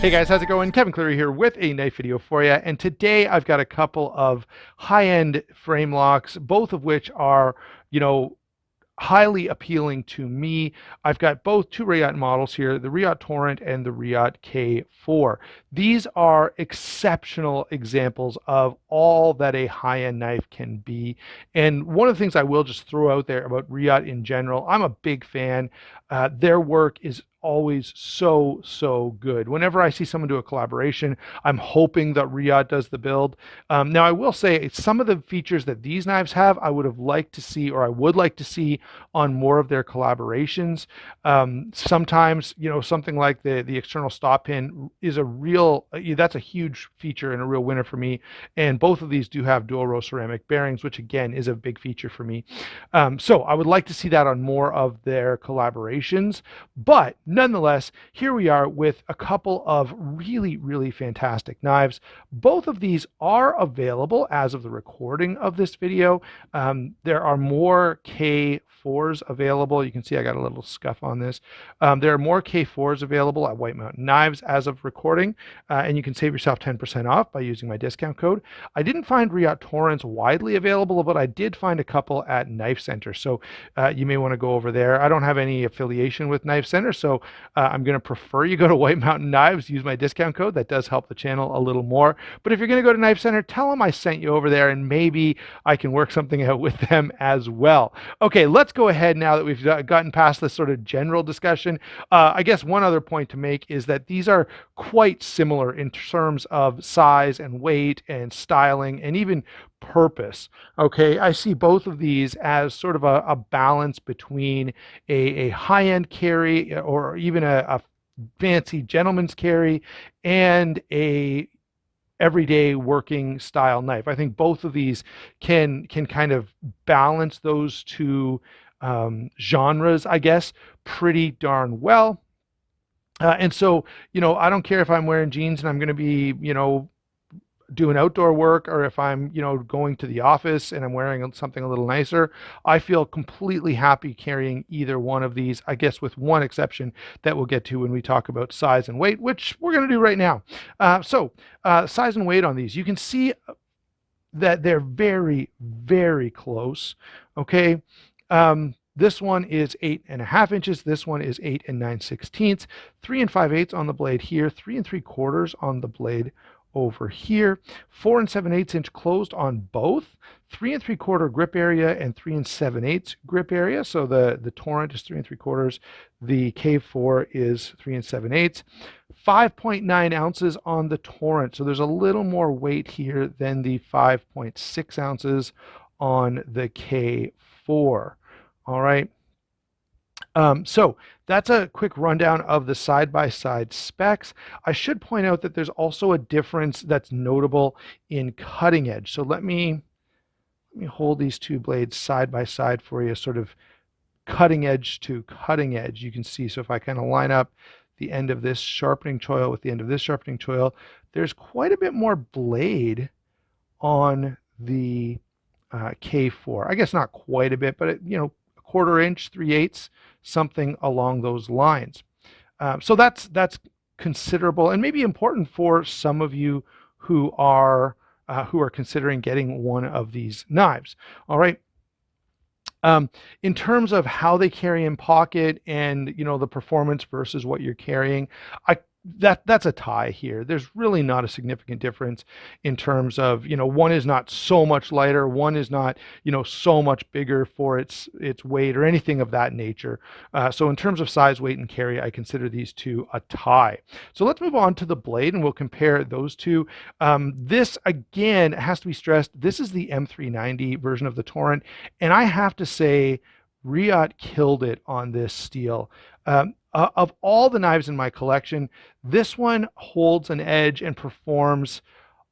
Hey guys, how's it going? Kevin Cleary here with a knife video for you. And today I've got a couple of high-end frame locks, both of which are, highly appealing to me. I've got both two Reate models here, the Reate Torrent and the Reate K4. These are exceptional examples of all that a high-end knife can be. And one of the things I will just throw out there about Reate in general, I'm a big fan. Their work is always so good. Whenever I see someone do a collaboration, I'm hoping that Reate does the build. Now I will say some of the features that these knives have, I would have liked to see, or I would like to see on more of their collaborations. Sometimes, something like the external stop pin is that's a huge feature and a real winner for me. And both of these do have dual row ceramic bearings, which again is a big feature for me. So I would like to see that on more of their collaborations, but nonetheless, here we are with a couple of really fantastic knives. Both of these are available as of the recording of this video. There are more K4s available. You can see I got a little scuff on this. There are more K4s available at White Mountain Knives as of recording, and you can save yourself 10% off by using my discount code. I didn't find Reate Torrents widely available, but I did find a couple at Knife Center, so you may want to go over there. I don't have any affiliation with Knife Center, so I'm going to prefer you go to White Mountain Knives, use my discount code. That does help the channel a little more. But if you're going to go to Knife Center, tell them I sent you over there, and maybe I can work something out with them as well. Okay, let's go ahead now that we've gotten past this sort of general discussion. I guess one other point to make is that these are quite similar in terms of size and weight and styling and even purpose. Okay, I see both of these as sort of a balance between a high-end carry or even a fancy gentleman's carry and a everyday working style knife. I think both of these can kind of balance those two genres, I guess, pretty darn well. And so, I don't care if I'm wearing jeans and I'm going to be, doing outdoor work, or if I'm, going to the office and I'm wearing something a little nicer. I feel completely happy carrying either one of these, I guess with one exception that we'll get to when we talk about size and weight, which we're going to do right now. Size and weight on these, you can see that they're very close. Okay. This one is 8.5 inches. This one is 8 9/16, 3 5/8 on the blade here, 3 3/4 on the blade over here, 4 7/8 inch closed on both, 3 3/4 grip area and 3 7/8 grip area. So the Torrent is 3 3/4, the K4 is 3 7/8. 5.9 ounces on the Torrent. So there's a little more weight here than the 5.6 ounces on the K4. All right. So that's a quick rundown of the side-by-side specs. I should point out that there's also a difference that's notable in cutting edge. So let me hold these two blades side by side for you, sort of cutting edge to cutting edge. You can see, so if I kind of line up the end of this sharpening choil with the end of this sharpening choil, there's quite a bit more blade on the K4. I guess not quite a bit, but a 1/4 inch, 3/8, something along those lines. So that's considerable and maybe important for some of you who are considering getting one of these knives. All right. In terms of how they carry in pocket and the performance versus what you're carrying, that's a tie here. There's really not a significant difference in terms of, one is not so much lighter, one is not, so much bigger for its weight or anything of that nature. So in terms of size, weight, and carry, I consider these two a tie. So let's move on to the blade and we'll compare those two. This, again, has to be stressed. This is the M390 version of the Torrent, and I have to say, Reate killed it on this steel. Of all the knives in my collection, this one holds an edge and performs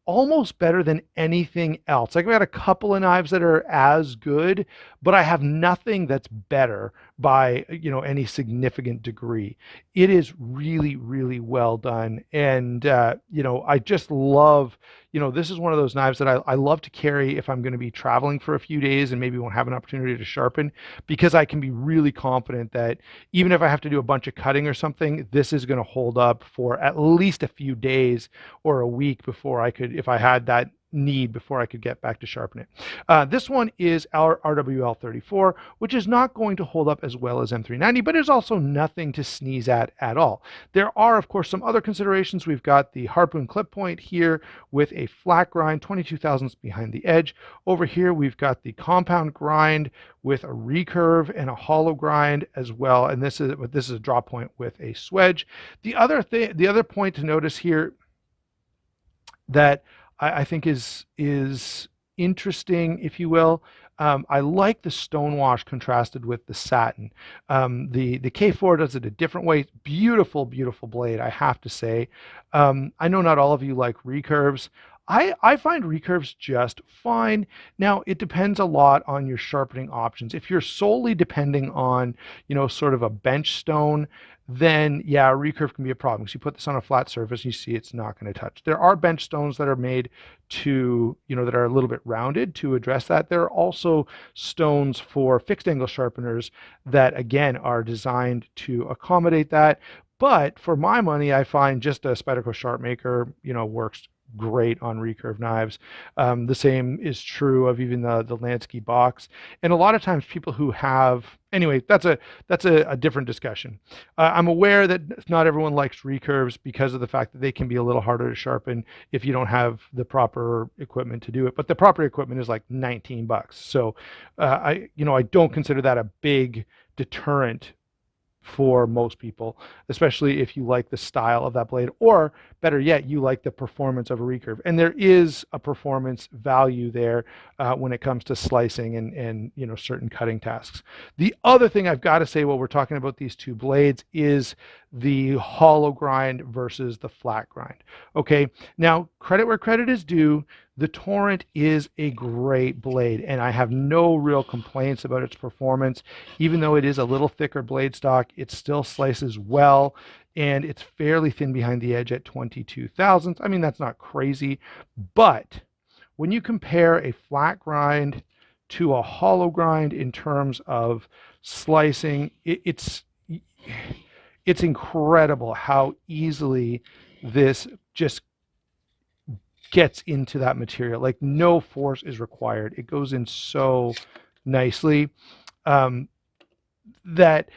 almost better than anything else. Like, I've got a couple of knives that are as good, but I have nothing that's better by any significant degree. It is really, really well done. And I just love, this is one of those knives that I love to carry if I'm going to be traveling for a few days and maybe won't have an opportunity to sharpen, because I can be really confident that even if I have to do a bunch of cutting or something, this is going to hold up for at least a few days or a week before I could, if I had that need, before I could get back to sharpen it. This one is our RWL34, which is not going to hold up as well as M390, but is also nothing to sneeze at all. There are, of course, some other considerations. We've got the harpoon clip point here with a flat grind, 22 thousandths behind the edge. Over here, we've got the compound grind with a recurve and a hollow grind as well. And this is a draw point with a swedge. The other point to notice here that I think is interesting, if you will. I like the stonewash contrasted with the satin. The K4 does it a different way. Beautiful, beautiful blade, I have to say. I know not all of you like recurves. I find recurves just fine. Now, it depends a lot on your sharpening options. If you're solely depending on, sort of a bench stone, then yeah, a recurve can be a problem. So you put this on a flat surface, you see it's not going to touch. There are bench stones that are made to, that are a little bit rounded to address that. There are also stones for fixed angle sharpeners that, again, are designed to accommodate that. But for my money, I find just a Spyderco Sharpmaker, works great on recurve knives. The same is true of even the Lansky box. And a lot of times people who have, anyway, that's a different discussion. I'm aware that not everyone likes recurves because of the fact that they can be a little harder to sharpen if you don't have the proper equipment to do it. But the proper equipment is like $19. So I don't consider that a big deterrent for most people, especially if you like the style of that blade, or better yet, you like the performance of a recurve. And there is a performance value there when it comes to slicing and certain cutting tasks. The other thing I've got to say while we're talking about these two blades is the hollow grind versus the flat grind. Okay, now credit where credit is due. The Torrent is a great blade, and I have no real complaints about its performance. Even though it is a little thicker blade stock, it still slices well, and it's fairly thin behind the edge at 22 thousandths. I mean, that's not crazy, but when you compare a flat grind to a hollow grind in terms of slicing, it's incredible how easily this just gets into that material. Like, no force is required. It goes in so nicely that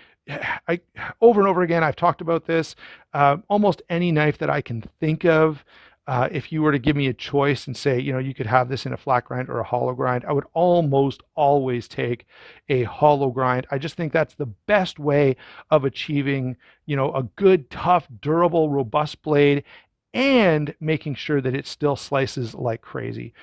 I, over and over again, I've talked about this. Almost any knife that I can think of, if you were to give me a choice and say, you could have this in a flat grind or a hollow grind, I would almost always take a hollow grind. I just think that's the best way of achieving, a good, tough, durable, robust blade, and making sure that it still slices like crazy.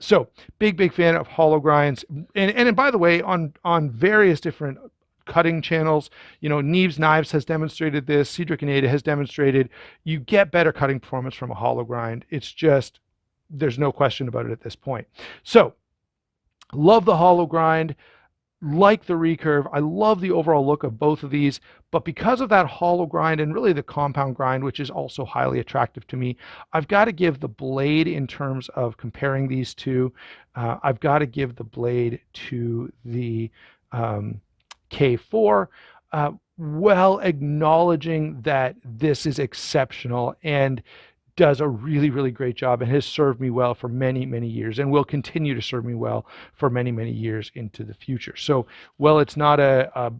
So big fan of hollow grinds. And by the way, on various different cutting channels, Neves Knives has demonstrated this, Cedric and Ada has demonstrated, you get better cutting performance from a hollow grind. It's just, there's no question about it at this point. So love the hollow grind, like the recurve. I love the overall look of both of these, but because of that hollow grind and really the compound grind, which is also highly attractive to me, I've got to give the blade, in terms of comparing these two, I've got to give the blade to the K4, while acknowledging that this is exceptional and does a really, really great job and has served me well for many, many years, and will continue to serve me well for many, many years into the future. So, well, it's not a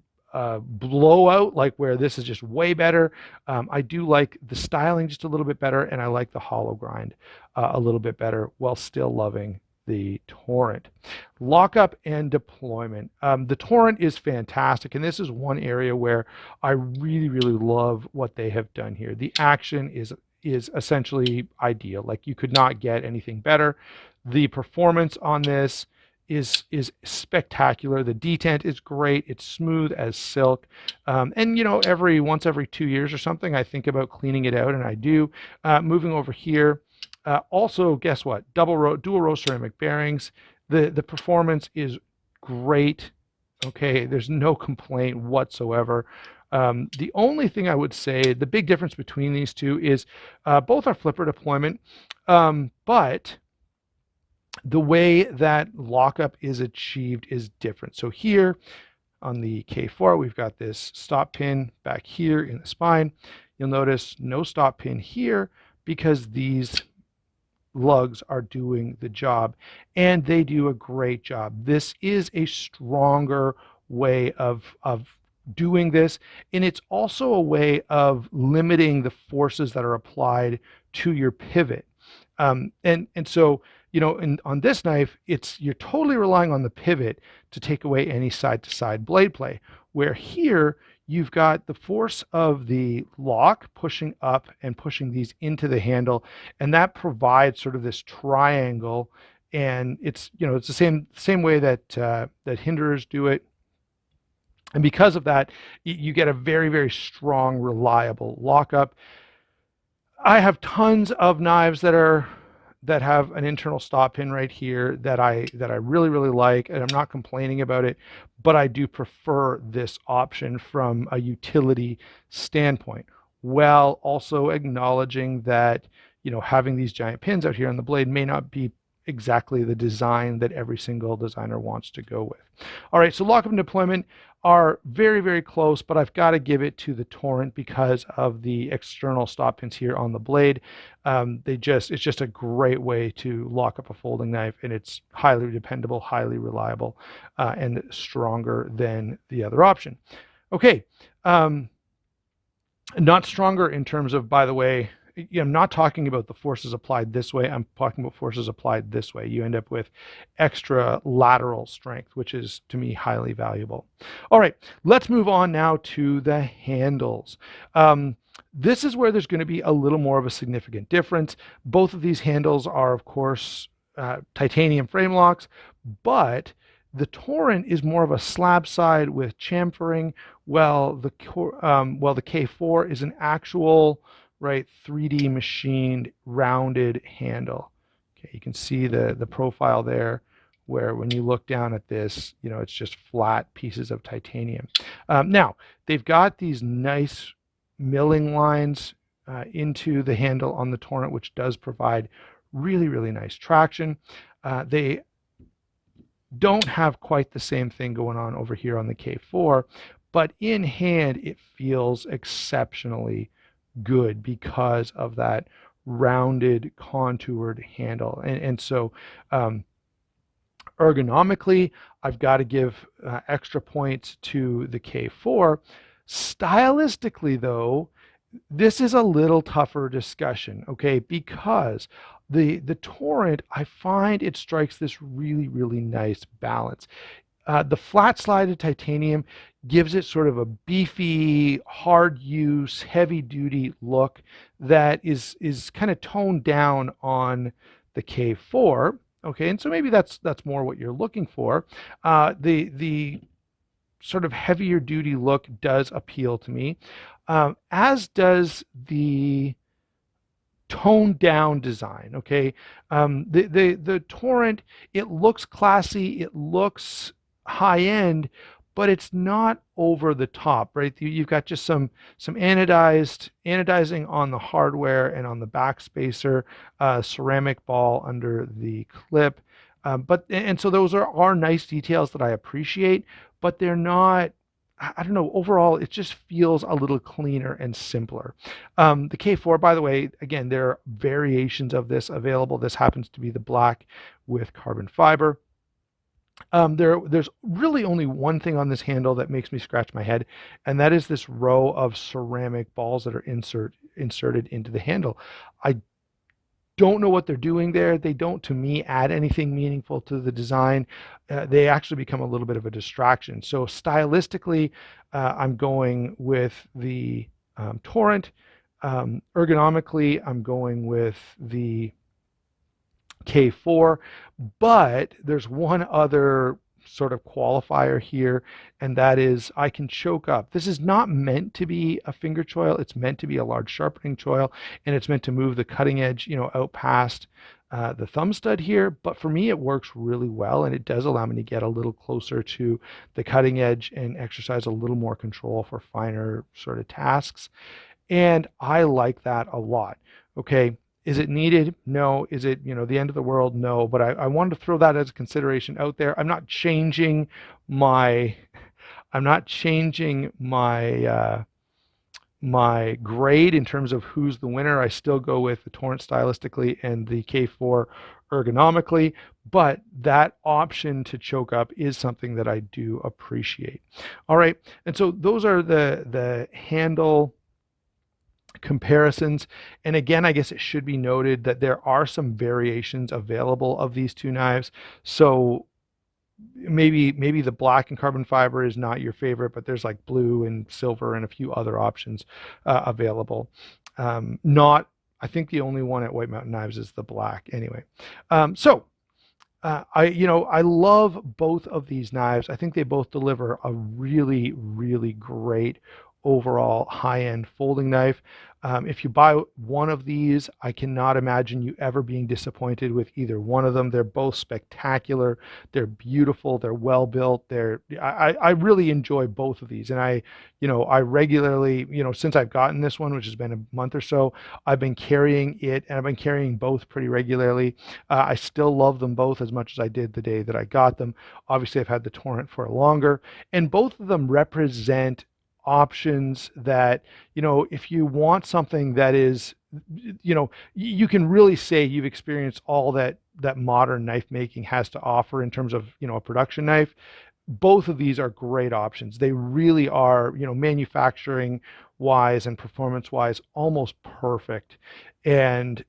blowout like where this is just way better. I do like the styling just a little bit better, and I like the hollow grind a little bit better, while still loving the Torrent. Lockup and deployment. The Torrent is fantastic, and this is one area where I really, really love what they have done here. The action is essentially ideal. Like, you could not get anything better. The performance on this is spectacular. The detent is great. It's smooth as silk. And once every 2 years or something, I think about cleaning it out, and I do. Moving over here, also, guess what? Dual row ceramic bearings. The performance is great. Okay, there's no complaint whatsoever. The only thing I would say, the big difference between these two is both are flipper deployment, but the way that lockup is achieved is different. So here on the K4, we've got this stop pin back here in the spine. You'll notice no stop pin here because these lugs are doing the job, and they do a great job. This is a stronger way of doing this, and it's also a way of limiting the forces that are applied to your pivot. And so, on this knife, you're totally relying on the pivot to take away any side to side blade play, where here you've got the force of the lock pushing up and pushing these into the handle, and that provides sort of this triangle. And it's the same way that that hinderers do it. And because of that, you get a very, very strong, reliable lockup. I have tons of knives that have an internal stop pin right here that I really, really like, and I'm not complaining about it, but I do prefer this option from a utility standpoint, while also acknowledging that having these giant pins out here on the blade may not be exactly the design that every single designer wants to go with. All right, so lockup and deployment are very, very close, but I've got to give it to the Torrent because of the external stop pins here on the blade. It's just a great way to lock up a folding knife, and it's highly dependable, highly reliable, and stronger than the other option. Okay, not stronger in terms of, by the way, I'm not talking about the forces applied this way. I'm talking about forces applied this way. You end up with extra lateral strength, which is, to me, highly valuable. All right, let's move on now to the handles. This is where there's going to be a little more of a significant difference. Both of these handles are, of course, titanium frame locks, but the Torrent is more of a slab side with chamfering, while the K4 is an actual, right, 3D machined rounded handle. Okay, you can see the profile there, where when you look down at this, it's just flat pieces of titanium. Now, they've got these nice milling lines into the handle on the Torrent, which does provide really, really nice traction. They don't have quite the same thing going on over here on the K4, but in hand, it feels exceptionally good because of that rounded, contoured handle. And so ergonomically, I've got to give extra points to the K4. Stylistically, though, this is a little tougher discussion, okay? Because the Torrent, I find it strikes this really, really nice balance. The flat slided titanium gives it sort of a beefy, hard use, heavy duty look that is kind of toned down on the K4. Okay, and so maybe that's more what you're looking for. The sort of heavier duty look does appeal to me, as does the toned down design. Okay, the Torrent, it looks classy, it looks high end, but it's not over the top, right? You've got just some anodizing on the hardware and on the back spacer, ceramic ball under the clip. And so those are nice details that I appreciate, but they're not, I don't know, overall, it just feels a little cleaner and simpler. The K4, by the way, again, there are variations of this available. This happens to be the black with carbon fiber. There's really only one thing on this handle that makes me scratch my head, and that is this row of ceramic balls that are inserted into the handle. I don't know what they're doing there. They don't, to me, add anything meaningful to the design. They actually become a little bit of a distraction. So stylistically, I'm going with the Torrent. Ergonomically, I'm going with the K4, but there's one other sort of qualifier here, and that is I can choke up. This is not meant to be a finger choil. It's meant to be a large sharpening choil, and it's meant to move the cutting edge, out past the thumb stud here. But for me, it works really well, and it does allow me to get a little closer to the cutting edge and exercise a little more control for finer sort of tasks. And I like that a lot. Okay. Is it needed? No. Is it, the end of the world? No. But I wanted to throw that as a consideration out there. My, I'm not changing my grade in terms of who's the winner. I still go with the Torrent stylistically and the K4 ergonomically, but that option to choke up is something that I do appreciate. All right. And so those are the handle comparisons. And again, I guess it should be noted that there are some variations available of these two knives. So maybe the black and carbon fiber is not your favorite, but there's like blue and silver and a few other options available. I think the only one at White Mountain Knives is the black anyway. I love both of these knives. I think they both deliver a really, really great overall high-end folding knife. If you buy one of these, I cannot imagine you ever being disappointed with either one of them. They're both spectacular. They're beautiful. They're well built. I really enjoy both of these. And I regularly, since I've gotten this one, which has been a month or so, I've been carrying it, and I've been carrying both pretty regularly. I still love them both as much as I did the day that I got them. Obviously, I've had the Torrent for longer, and both of them represent options that, if you want something that is, you can really say you've experienced all that modern knife making has to offer in terms of, a production knife. Both of these are great options. They really are, manufacturing wise and performance wise, almost perfect. And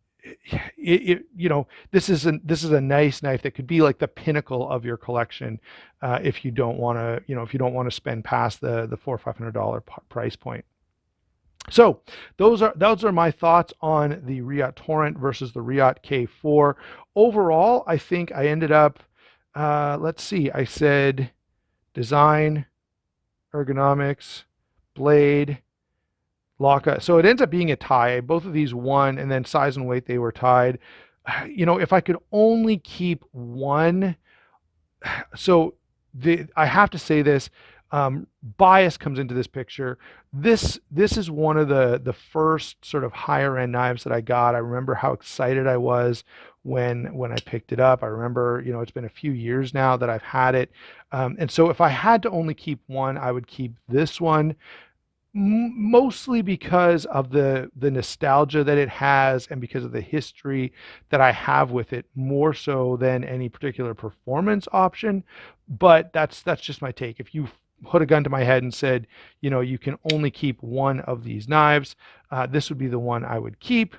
this is a nice knife that could be like the pinnacle of your collection if you don't want to spend past the $400 or $500 price point. So those are my thoughts on the Reate Torrent versus the Reate K4. Overall, I think I ended up, let's see, I said design, ergonomics, blade, lockup. So it ends up being a tie. Both of these won, and then size and weight, they were tied. If I could only keep one, so I have to say this, bias comes into this picture. This is one of the first sort of higher end knives that I got. I remember how excited I was when I picked it up. I remember, it's been a few years now that I've had it. And so if I had to only keep one, I would keep this one. Mostly because of the nostalgia that it has, and because of the history that I have with it, more so than any particular performance option. But that's just my take. If you put a gun to my head and said, you can only keep one of these knives, this would be the one I would keep.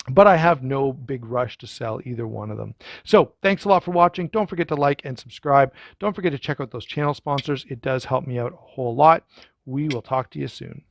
But I have no big rush to sell either one of them. So thanks a lot for watching. Don't forget to like and subscribe. Don't forget to check out those channel sponsors. It does help me out a whole lot. We will talk to you soon.